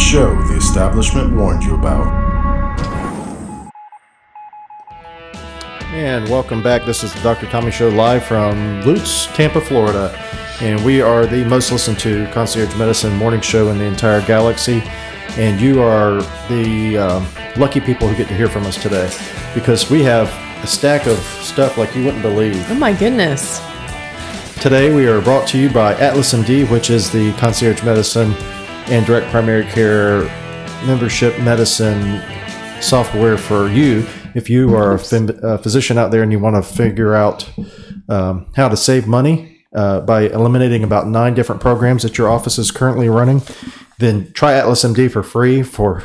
show the establishment warned you about. And welcome back. This is the Dr. Tommy Show live from Lutz, Tampa, Florida. And we are the most listened to concierge medicine morning show in the entire galaxy. And you are the lucky people who get to hear from us today, because we have a stack of stuff like you wouldn't believe. Oh my goodness. Today we are brought to you by Atlas MD, which is the concierge medicine and direct primary care membership medicine software for you. If you are a physician out there and you want to figure out how to save money by eliminating about 9 different programs that your office is currently running, then try Atlas MD for free for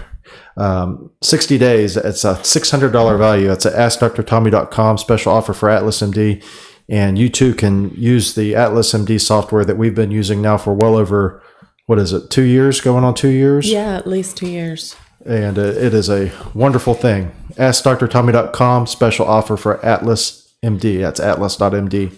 60 days. It's a $600 value. It's at AskDrTommy.com special offer for Atlas MD. And you too can use the Atlas MD software that we've been using now for well over, 2 years, going on 2 years? Yeah, at least 2 years. And it is a wonderful thing. AskDrTommy.com special offer for Atlas MD. That's atlas.md.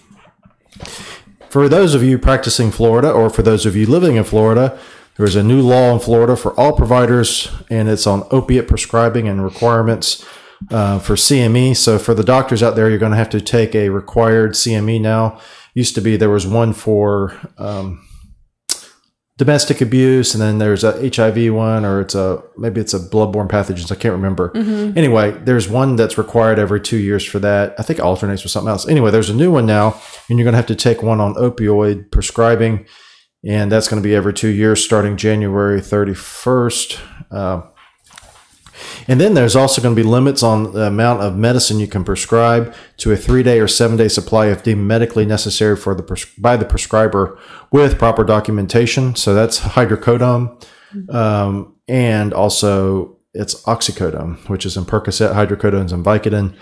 For those of you practicing Florida, or for those of you living in Florida, there's a new law in Florida for all providers, and it's on opiate prescribing and requirements for CME. So for the doctors out there, you're going to have to take a required CME now. Used to be there was one for domestic abuse, and then there's a HIV one, or maybe it's a bloodborne pathogens. I can't remember. Mm-hmm. Anyway, there's one that's required every 2 years for that. I think it alternates with something else. Anyway, there's a new one now, and you're going to have to take one on opioid prescribing, and that's going to be every 2 years starting January 31st. And then there's also going to be limits on the amount of medicine you can prescribe to a 3-day or 7-day supply if deemed medically necessary by the prescriber with proper documentation. So that's hydrocodone, and also it's oxycodone, which is in Percocet, hydrocodones and Vicodin,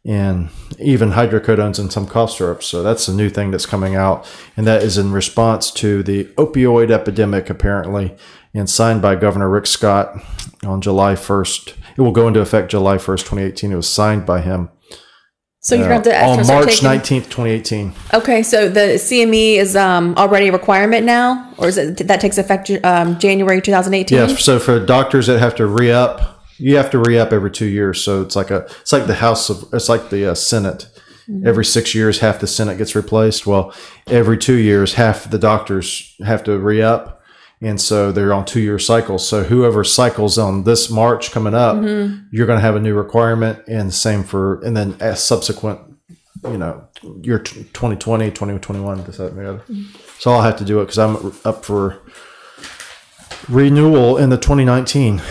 and even hydrocodones and some cough syrups. So that's a new thing that's coming out, and that is in response to the opioid epidemic, apparently, and signed by Governor Rick Scott on July 1st. It will go into effect July 1st, 2018. It was signed by him. So you're going to have to on March 19th, 2018. Okay, so the CME is already a requirement now, or is it that takes effect January 2018? Yeah. So for doctors that have to re-up, you have to re-up every 2 years. So it's like the Senate. Mm-hmm. Every 6 years, half the Senate gets replaced. Well, every 2 years, half the doctors have to re-up. And so they're on 2-year cycles. So whoever cycles on this March coming up, mm-hmm. you're going to have a new requirement, and same and then as subsequent, year 2020, 2021, this, that, and the other. Mm-hmm. So I'll have to do it because I'm up for renewal in the 2019.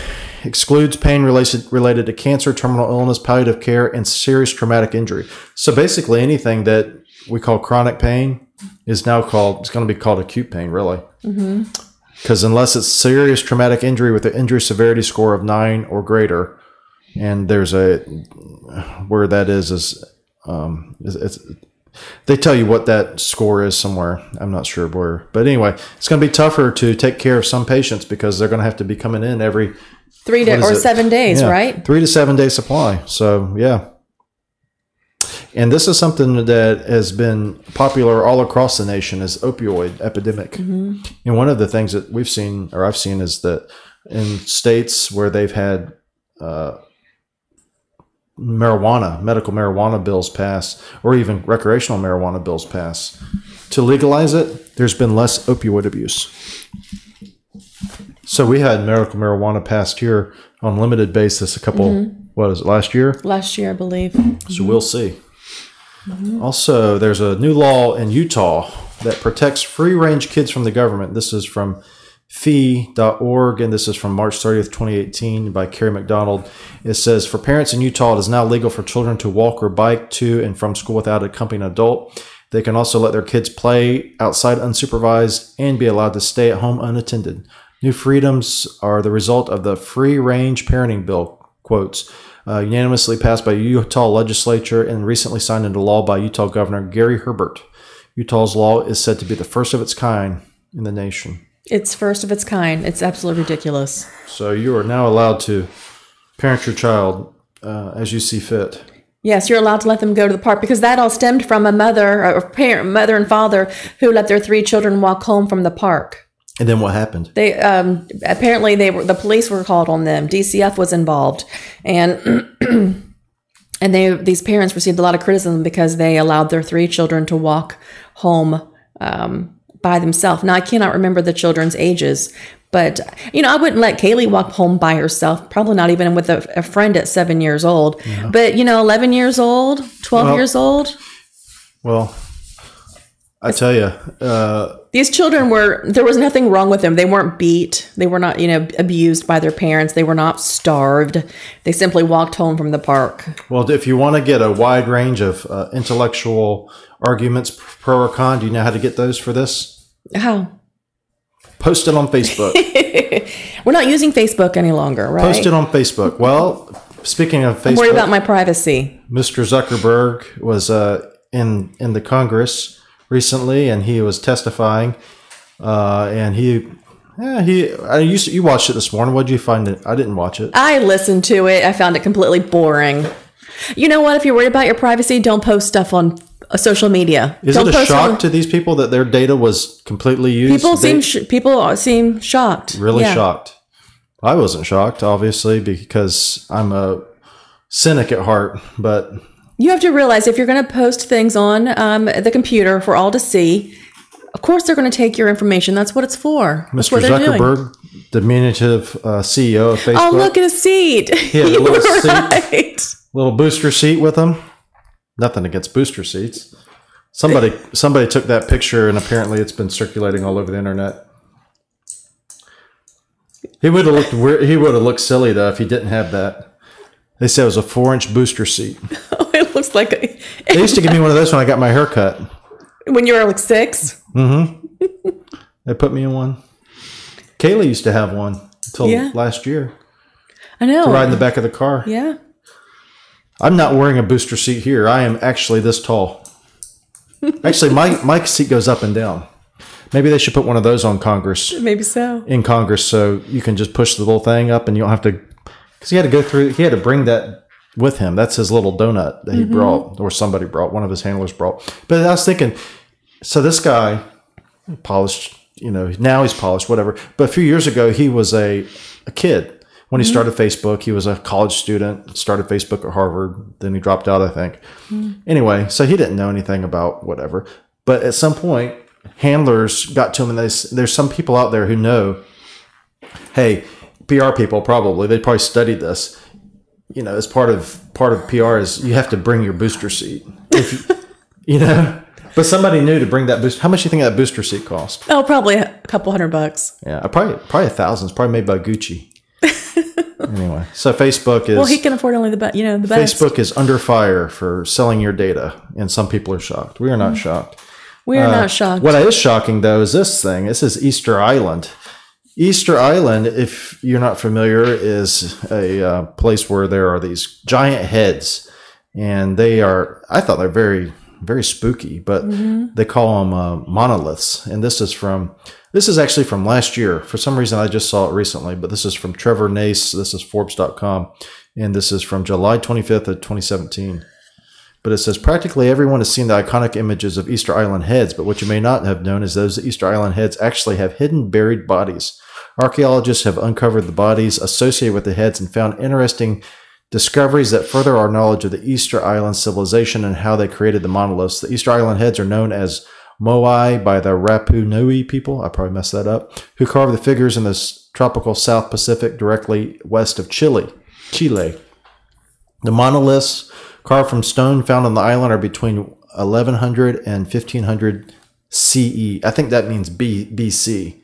Excludes pain related to cancer, terminal illness, palliative care, and serious traumatic injury. So basically anything that we call chronic pain is now it's going to be called acute pain, really. Mm-hmm. Because unless it's serious traumatic injury with an injury severity score of 9 or greater, and there's where that is they tell you what that score is somewhere. I'm not sure where, but anyway, it's going to be tougher to take care of some patients because they're going to have to be coming in every 3 days or 7 days, right? 3 to 7 day supply. So yeah. And this is something that has been popular all across the nation, is opioid epidemic. Mm-hmm. And one of the things that I've seen is that in states where they've had medical marijuana bills passed, or even recreational marijuana bills passed, to legalize it, there's been less opioid abuse. So we had medical marijuana passed here on limited basis last year? Last year, I believe. So we'll see. Mm-hmm. Also, there's a new law in Utah that protects free-range kids from the government. This is from fee.org, and this is from March 30th, 2018 by Carrie McDonald. It says, for parents in Utah, it is now legal for children to walk or bike to and from school without an accompanying adult. They can also let their kids play outside unsupervised and be allowed to stay at home unattended. New freedoms are the result of the free-range parenting bill, quotes, unanimously passed by Utah legislature and recently signed into law by Utah Governor Gary Herbert. Utah's law is said to be the first of its kind in the nation. It's first of its kind. It's absolutely ridiculous. So you are now allowed to parent your child as you see fit. Yes, you're allowed to let them go to the park, because that all stemmed from a mother and father who let their 3 children walk home from the park. And then what happened? They apparently the police were called on them. DCF was involved, and these parents received a lot of criticism because they allowed their 3 children to walk home by themselves. Now I cannot remember the children's ages, but I wouldn't let Kaylee walk home by herself. Probably not even with a friend at 7 years old. Yeah. But 11 years old, 12 years old. Well, I tell you, these children there was nothing wrong with them. They weren't beat. They were not, abused by their parents. They were not starved. They simply walked home from the park. Well, if you want to get a wide range of intellectual arguments pro or con, do you know how to get those for this? How? Post it on Facebook. We're not using Facebook any longer, right? Post it on Facebook. Well, speaking of Facebook, I'm worried about my privacy. Mr. Zuckerberg was in the Congress recently, and he was testifying, and you watched it this morning. What did you find? I didn't watch it. I listened to it. I found it completely boring. You know what? If you're worried about your privacy, don't post stuff on social media. Is it a shock to these people that their data was completely used? People seem shocked. Really shocked. I wasn't shocked, obviously, because I'm a cynic at heart, but you have to realize if you're going to post things on the computer for all to see, of course they're going to take your information. That's what it's for. That's Mr. Zuckerberg, diminutive CEO of Facebook. Oh, look at his seat. He had a little seat, little booster seat with him. Nothing against booster seats. Somebody took that picture, and apparently it's been circulating all over the internet. He would have looked weird. He would have looked silly though if he didn't have that. They said it was a 4-inch booster seat. Oh, it looks like they used to give me one of those when I got my hair cut. When you were like 6? Mm-hmm. They put me in one. Kaylee used to have one until last year. I know. To ride in the back of the car. Yeah. I'm not wearing a booster seat here. I am actually this tall. Actually, my seat goes up and down. Maybe they should put one of those on Congress. Maybe so. In Congress, so you can just push the little thing up and you don't have to. Because he had to bring that with him. That's his little donut that he brought, or somebody brought, one of his handlers brought. But I was thinking, so this guy, polished, now he's polished, whatever. But a few years ago, he was a kid. When he started Facebook, he was a college student, started Facebook at Harvard. Then he dropped out, I think. Anyway, so he didn't know anything about whatever. But at some point, handlers got to him, and there's some people out there who know, hey, PR people they probably studied this. As part of PR is you have to bring your booster seat. But somebody knew to bring that booster. How much do you think that booster seat cost? Oh, probably a couple $100. Yeah, probably $1,000. It's probably made by Gucci. Anyway, so Facebook is. Well, he can afford only the best. Facebook is under fire for selling your data, and some people are shocked. We are not shocked. We are not shocked. What is shocking though is this thing. This is Easter Island. Easter Island, if you're not familiar, is a place where there are these giant heads, and I thought they're very, very spooky, but they call them monoliths. And this is actually from last year. For some reason, I just saw it recently, but this is from Trevor Nace. This is Forbes.com, and this is from July 25th of 2017. But it says, practically everyone has seen the iconic images of Easter Island heads, but what you may not have known is those Easter Island heads actually have hidden buried bodies. Archaeologists have uncovered the bodies associated with the heads and found interesting discoveries that further our knowledge of the Easter Island civilization and how they created the monoliths. The Easter Island heads are known as Moai by the Rapa Nui people, I probably messed that up, who carved the figures in the tropical South Pacific directly west of Chile. The monoliths carved from stone found on the island are between 1100 and 1500 CE. I think that means BC.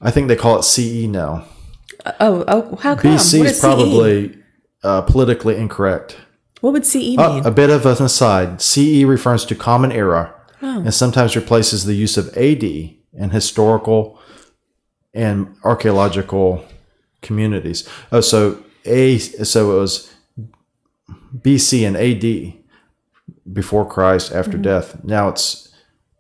I think they call it CE now. Oh, how come? BC is probably politically incorrect. What would CE mean? A bit of an aside. CE refers to Common Era and sometimes replaces the use of AD in historical and archaeological communities. So it was BC and AD, before Christ, after death. Now it's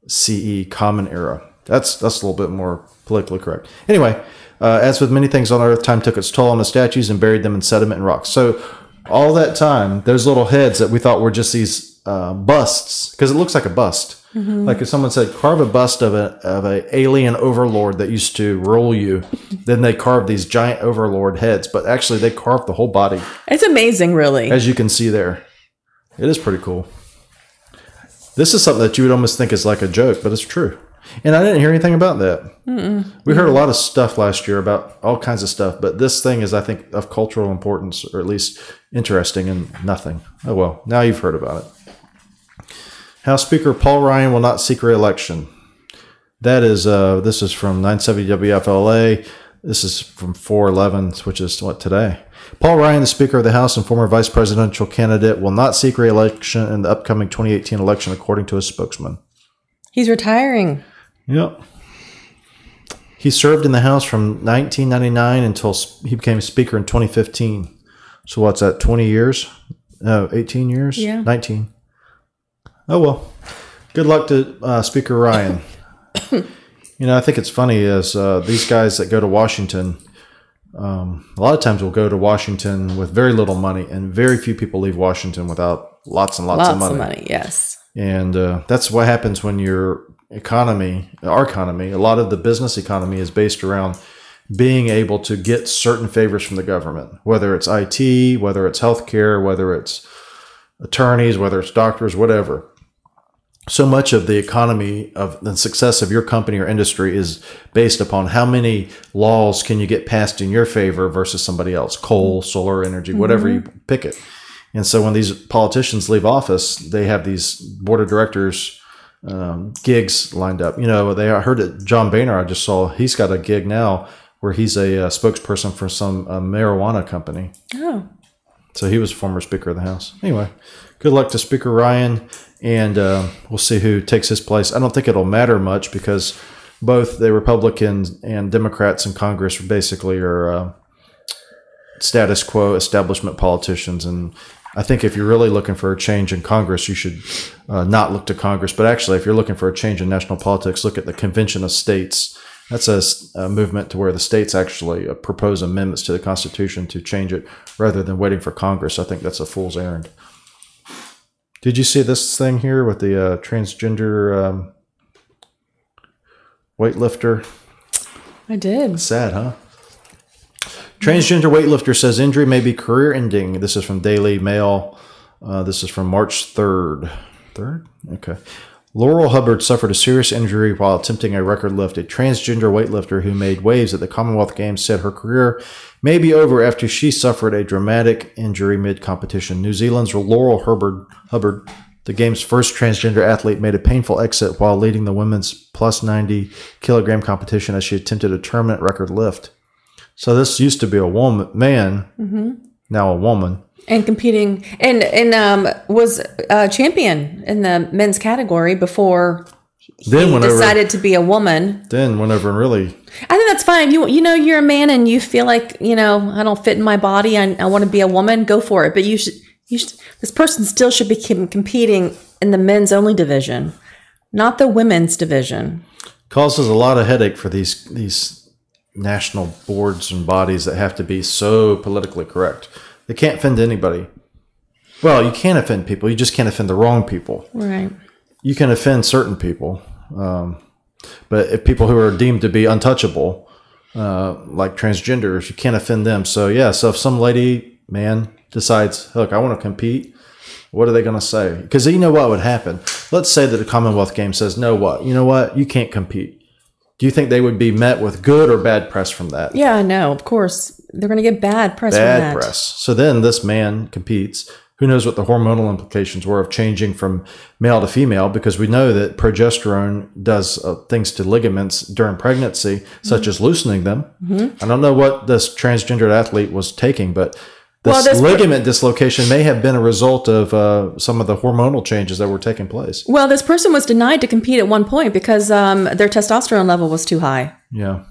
CE, Common Era. That's a little bit more politically correct. Anyway, as with many things on Earth, time took its toll on the statues and buried them in sediment and rocks. So all that time, those little heads that we thought were just these busts, because it looks like a bust. Like if someone said, carve a bust of a alien overlord that used to rule you, then they carve these giant overlord heads. But actually, they carved the whole body. It's amazing, really. As you can see there. It is pretty cool. This is something that you would almost think is like a joke, but it's true. And I didn't hear anything about that. We heard a lot of stuff last year about all kinds of stuff, but this thing is, I think, of cultural importance, or at least interesting, and nothing. Oh, well, now you've heard about it. House Speaker Paul Ryan will not seek re-election. That is, this is from 970 WFLA. This is from 4/11, which is what, today. Paul Ryan, the Speaker of the House and former vice presidential candidate, will not seek re-election in the upcoming 2018 election, according to his spokesman. He's retiring. Yep. He served in the House from 1999 until he became Speaker in 2015. So what's that, 20 years? No, 18 years? Yeah. 19. Oh, well. Good luck to Speaker Ryan. I think it's funny is these guys that go to Washington, a lot of times will go to Washington with very little money, and very few people leave Washington without lots and lots of money. Lots of money, yes. And that's what happens when your economy, our economy, a lot of the business economy is based around being able to get certain favors from the government, whether it's IT, whether it's healthcare, whether it's attorneys, whether it's doctors, whatever. So much of the economy of the success of your company or industry is based upon how many laws can you get passed in your favor versus somebody else, coal, solar energy, whatever you pick it. And so when these politicians leave office, they have these board of directors gigs lined up. I heard that John Boehner, I just saw, he's got a gig now where he's a spokesperson for some marijuana company. Oh. So he was former Speaker of the House. Anyway, good luck to Speaker Ryan, and we'll see who takes his place. I don't think it'll matter much because both the Republicans and Democrats in Congress basically are status quo establishment politicians. And I think if you're really looking for a change in Congress, you should not look to Congress. But actually, if you're looking for a change in national politics, look at the Convention of States. That's a movement to where the states actually propose amendments to the Constitution to change it rather than waiting for Congress. I think that's a fool's errand. Did you see this thing here with the transgender weightlifter? I did. Sad, huh? Transgender weightlifter says injury may be career-ending. This is from Daily Mail. This is from March 3rd. 3rd? Okay. Laurel Hubbard suffered a serious injury while attempting a record lift. A transgender weightlifter who made waves at the Commonwealth Games said her career may be over after she suffered a dramatic injury mid-competition. New Zealand's Laurel Hubbard, the game's first transgender athlete, made a painful exit while leading the women's plus 90 kilogram competition as she attempted a tournament record lift. So this used to be a man, now a woman. And competing, and was a champion in the men's category before he decided to be a woman. Then went over and really... I think that's fine. You're a man and you feel like, I don't fit in my body. I want to be a woman. Go for it. But you should. This person still should be competing in the men's only division, not the women's division. Causes a lot of headache for these national boards and bodies that have to be so politically correct. They can't offend anybody. Well, you can offend people. You just can't offend the wrong people. Right. You can offend certain people. But if people who are deemed to be untouchable, like transgenders, you can't offend them. So, so if some man decides, look, I want to compete, what are they going to say? Because you know what would happen? Let's say that the Commonwealth Games says, no, what? You know what? You can't compete. Do you think they would be met with good or bad press from that? Yeah, no, of course. They're going to get bad press from that. Bad press. So then this man competes. Who knows what the hormonal implications were of changing from male to female, because we know that progesterone does things to ligaments during pregnancy, such as loosening them. I don't know what this transgendered athlete was taking, but this ligament dislocation may have been a result of some of the hormonal changes that were taking place. Well, this person was denied to compete at one point because their testosterone level was too high. Yeah.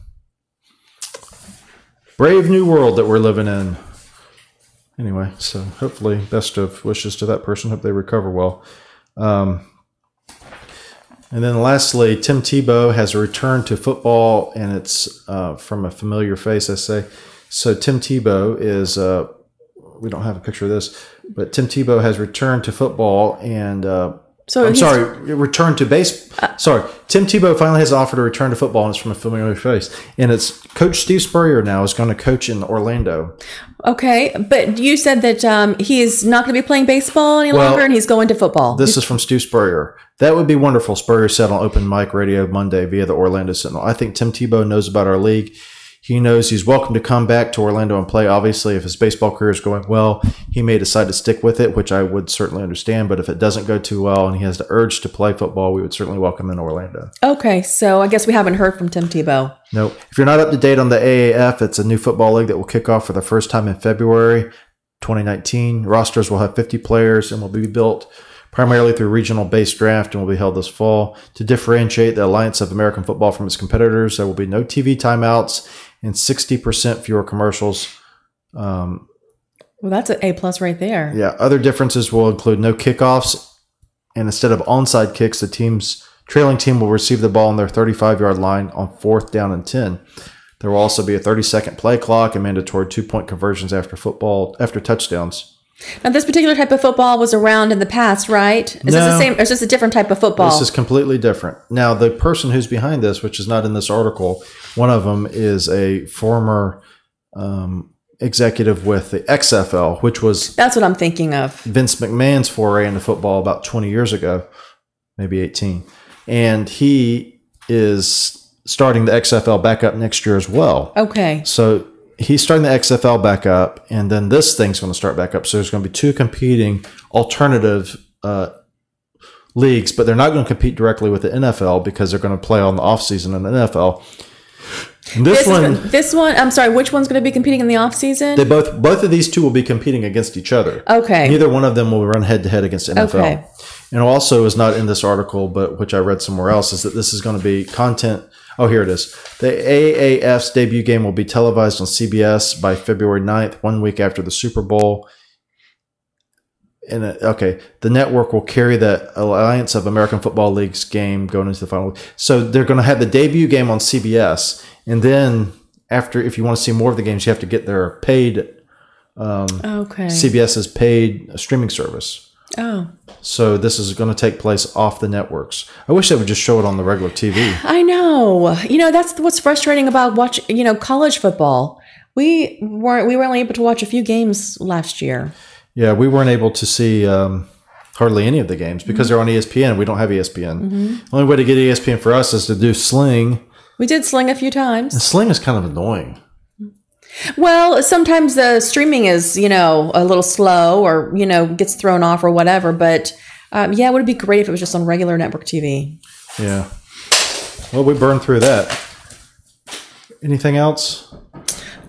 Brave new world that we're living in. Anyway, so hopefully best of wishes to that person. Hope they recover well. And then lastly, Tim Tebow has returned to football, and it's from a familiar face, I say. So Tim Tebow is... we don't have a picture of this. But Tim Tebow has returned to football and returned to base. Tim Tebow finally has offered a return to football, and it's from a familiar face. And it's Coach Steve Spurrier now is going to coach in Orlando. Okay, but you said that he is not going to be playing baseball any longer, and he's going to football. This is from Steve Spurrier. That would be wonderful, Spurrier said on Open Mic Radio Monday via the Orlando Sentinel. I think Tim Tebow knows about our league. He knows he's welcome to come back to Orlando and play. Obviously, if his baseball career is going well, he may decide to stick with it, which I would certainly understand. But if it doesn't go too well and he has the urge to play football, we would certainly welcome him in Orlando. Okay, so I guess we haven't heard from Tim Tebow. No. If you're not up to date on the AAF, it's a new football league that will kick off for the first time in February 2019. Rosters will have 50 players and will be built primarily through regional-based draft and will be held this fall. To differentiate the Alliance of American Football from its competitors, there will be no TV timeouts and 60% fewer commercials. Well, that's an A+ right there. Yeah. Other differences will include no kickoffs, and instead of onside kicks, the trailing team will receive the ball on their 35-yard line on 4th down and 10. There will also be a 30-second play clock and mandatory 2-point conversions after touchdowns. Now, this particular type of football was around in the past, right? Is this the same? Or is this a different type of football? This is completely different. Now, the person who's behind this, which is not in this article, one of them is a former executive with the XFL, which was... That's what I'm thinking of. Vince McMahon's foray into football about 20 years ago, maybe 18. And he is starting the XFL back up next year as well. Okay. So he's starting the XFL back up, and then this thing's going to start back up. So there's going to be two competing alternative leagues, but they're not going to compete directly with the NFL because they're going to play on the offseason in the NFL. This one, I'm sorry, which one's going to be competing in the offseason? They both of these two will be competing against each other. Okay. Neither one of them will run head-to-head against the NFL. Okay. And also is not in this article, but which I read somewhere else, is that this is going to be content. Oh, here it is. The AAF's debut game will be televised on CBS by February 9th, 1 week after the Super Bowl. And the network will carry the Alliance of American Football League's game going into the final. So they're going to have the debut game on CBS, and then after, if you want to see more of the games, you have to get their paid, CBS's paid streaming service. Oh. So this is going to take place off the networks. I wish they would just show it on the regular TV. I know. That's what's frustrating about watching, college football. We were only able to watch a few games last year. Yeah, we weren't able to see hardly any of the games because they're on ESPN. We don't have ESPN. Mm-hmm. The only way to get ESPN for us is to do Sling. We did Sling a few times. And Sling is kind of annoying. Well, sometimes the streaming is, a little slow or, gets thrown off or whatever. But, it would be great if it was just on regular network TV. Yeah. Well, we burned through that. Anything else?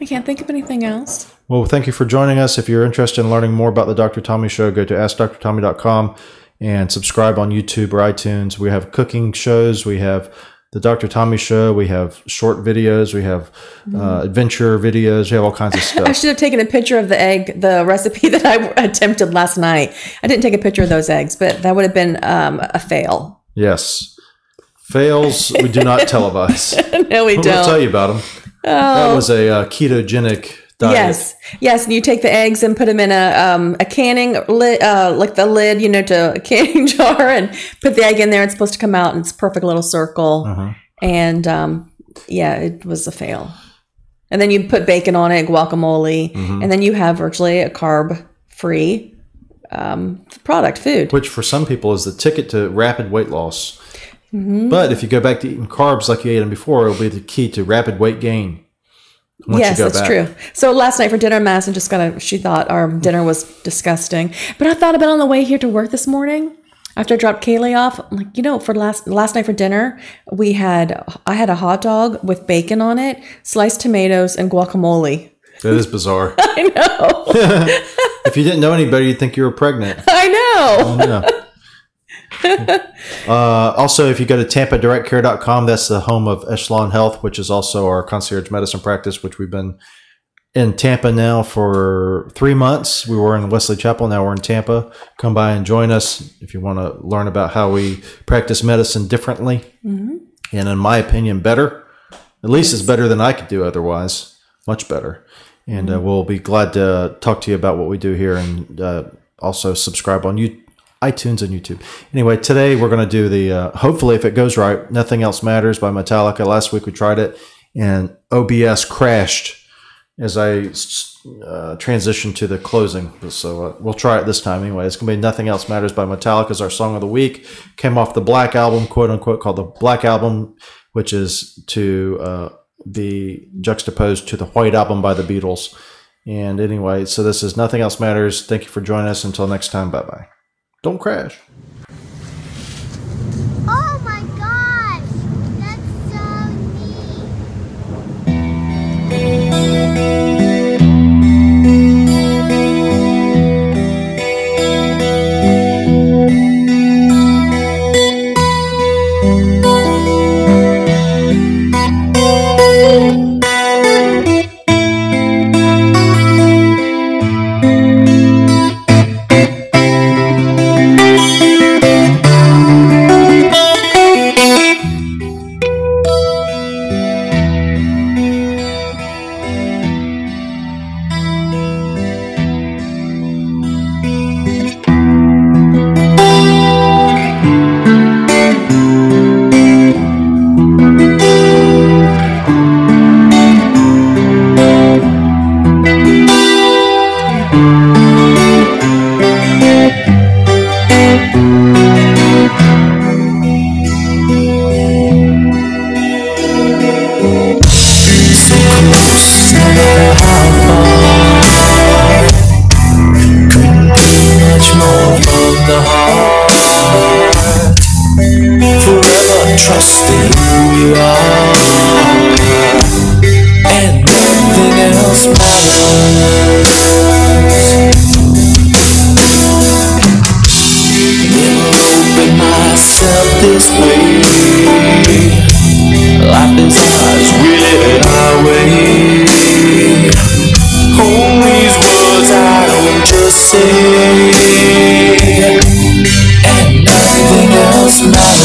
I can't think of anything else. Well, thank you for joining us. If you're interested in learning more about the Dr. Tommy Show, go to AskDrTommy.com and subscribe on YouTube or iTunes. We have cooking shows. We have the Dr. Tommy Show. We have short videos. We have adventure videos. We have all kinds of stuff. I should have taken a picture of the recipe that I attempted last night. I didn't take a picture of those eggs, but that would have been a fail. Yes. Fails we do not televise. No, we don't. We'll tell you about them. Oh. That was a ketogenic diet. Yes. And you take the eggs and put them in a canning lid, like the lid, to a canning jar, and put the egg in there. It's supposed to come out in its perfect little circle. Uh-huh. And it was a fail. And then you put bacon on it, guacamole, and then you have virtually a carb-free food. Which for some people is the ticket to rapid weight loss. Mm-hmm. But if you go back to eating carbs like you ate them before, it'll be the key to rapid weight gain. Yes, that's true. So last night for dinner, Madison she thought our dinner was disgusting. But I thought about it on the way here to work this morning after I dropped Kaylee off. I'm like, for last night for dinner, I had a hot dog with bacon on it, sliced tomatoes, and guacamole. That is bizarre. I know. If you didn't know any better, you'd think you were pregnant. I know. Also, if you go to TampaDirectCare.com, that's the home of Echelon-Health, which is also our concierge medicine practice, which we've been in Tampa now for 3 months. We were in Wesley Chapel. Now we're in Tampa. Come by and join us if you want to learn about how we practice medicine differently. Mm-hmm. And in my opinion, better. At least it's better than I could do otherwise. Much better. And we'll be glad to talk to you about what we do here. And also subscribe on iTunes and YouTube. Anyway, today we're going to do the, hopefully if it goes right, Nothing Else Matters by Metallica. Last week we tried it and OBS crashed as I transitioned to the closing. So we'll try it this time anyway. It's going to be Nothing Else Matters by Metallica as our song of the week. Came off the Black Album, quote unquote, called the Black Album, which is to be juxtaposed to the White Album by the Beatles. And anyway, so this is Nothing Else Matters. Thank you for joining us. Until next time, bye-bye. Don't crash. Oh my gosh! That's so trusting who you are, and nothing else matters. Never opened myself this way. Life is ours, we live it our way. Hold these words I don't just say, and nothing else matters.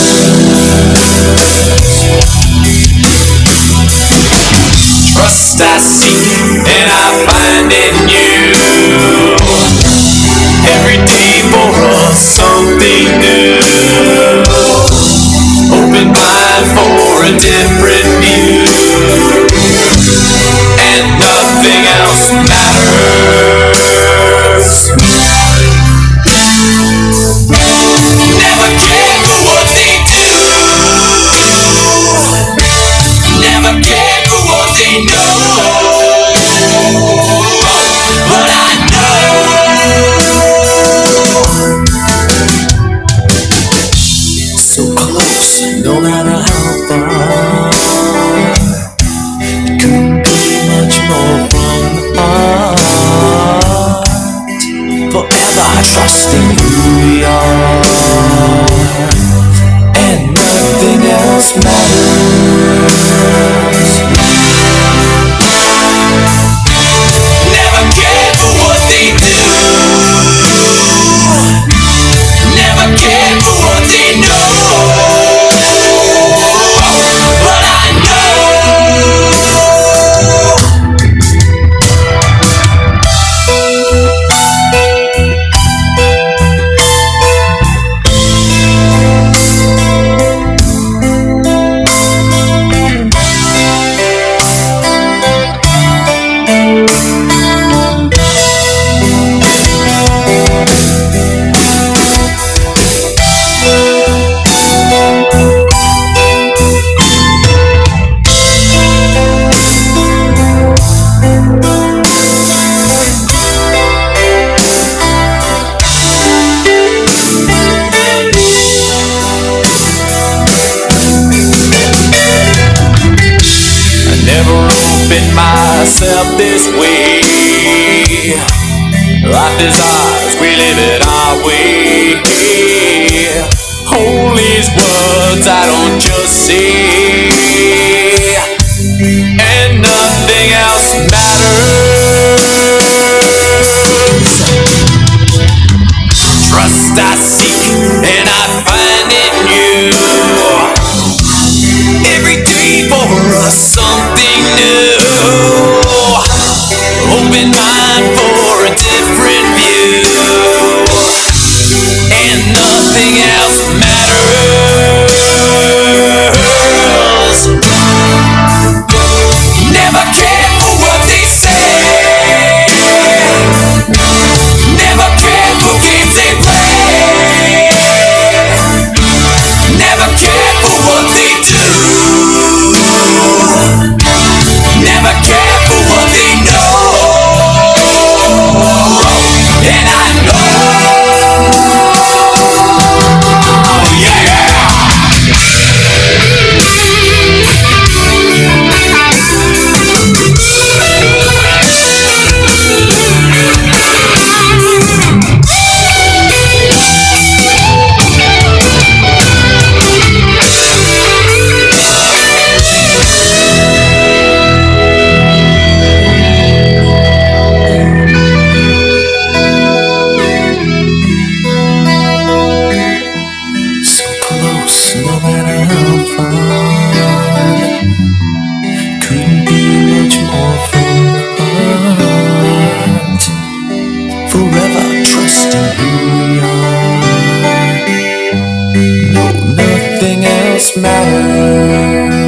Trust I seek and I find in you. Every day for us something new. Open mind for a different view, and nothing else matters. Never care for what they do. Never care for what they know. But I know so close, no matter how far. Couldn't be much more from the heart. Forever trusting who we are, and nothing else matters. Never care for what they do. Never care for what they know. But I know myself this way. Life is ours, we live it our way. Hold these words I don't just say, and nothing else matters. Trust I seek and I find in you. Every day for us something new. Open mind for a different view, lives matter.